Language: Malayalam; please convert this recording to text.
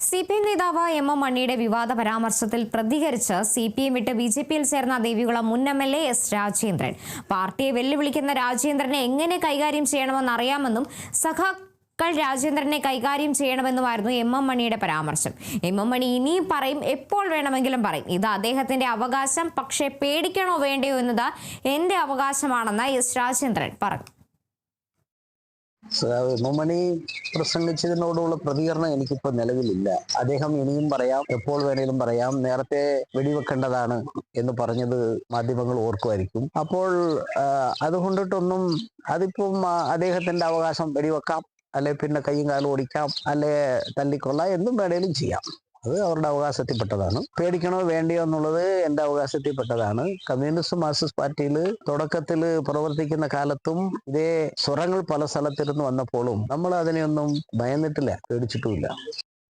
CPM നേതാവ് എം മണിയുടെ വിവാദ പരാമർശത്തിൽ പ്രതികരിച്ച് CPM വിട്ട് BJPയിൽ ചേർന്ന ദേവികുളം മുൻ MLA എസ് രാജേന്ദ്രൻ. പാർട്ടിയെ വെല്ലുവിളിക്കുന്ന രാജേന്ദ്രനെ എങ്ങനെ കൈകാര്യം ചെയ്യണമെന്ന് അറിയാമെന്നും സഖാക്കൾ രാജേന്ദ്രനെ കൈകാര്യം ചെയ്യണമെന്നുമായിരുന്നു എം മണിയുടെ പരാമർശം. എം മണി ഇനിയും പറയും, എപ്പോൾ വേണമെങ്കിലും പറയും. ഇത് അദ്ദേഹത്തിന്റെ അവകാശം, പക്ഷേ പേടിക്കണോ വേണ്ടയോ എന്നത് എന്റെ അവകാശമാണെന്ന് എസ് രാജേന്ദ്രൻ പറഞ്ഞു. മണി പ്രസംഗിച്ചതിനോടുള്ള പ്രതികരണം എനിക്കിപ്പോൾ നിലവിലില്ല. അദ്ദേഹം ഇനിയും പറയാം, എപ്പോൾ വേണേലും പറയാം. നേരത്തെ വെടിവെക്കേണ്ടതാണ് എന്ന് പറഞ്ഞത് മാധ്യമങ്ങൾ ഓർക്കുമായിരിക്കും. അപ്പോൾ അതുകൊണ്ടിട്ടൊന്നും അതിപ്പം അദ്ദേഹത്തിന്റെ അവകാശം, വെടിവെക്കാം, അല്ലെ പിന്നെ കൈയും കാലും ഓടിക്കാം, അല്ലെ തല്ലിക്കൊള്ളാം, എന്തും വേണേലും ചെയ്യാം. അത് അവരുടെ അവകാശത്തിൽപ്പെട്ടതാണ്. പേടിക്കണോ വേണ്ടിയോ എന്നുള്ളത് എൻ്റെ അവകാശത്തിൽപ്പെട്ടതാണ്. കമ്മ്യൂണിസ്റ്റ് മാർക്സിസ്റ്റ് പാർട്ടിയിൽ തുടക്കത്തിൽ പ്രവർത്തിക്കുന്ന കാലത്തും ഇതേ സ്വരങ്ങൾ പല സ്ഥലത്തിരുന്ന് വന്നപ്പോഴും നമ്മൾ അതിനെയൊന്നും ഭയന്നിട്ടില്ല, പേടിച്ചിട്ടുമില്ല.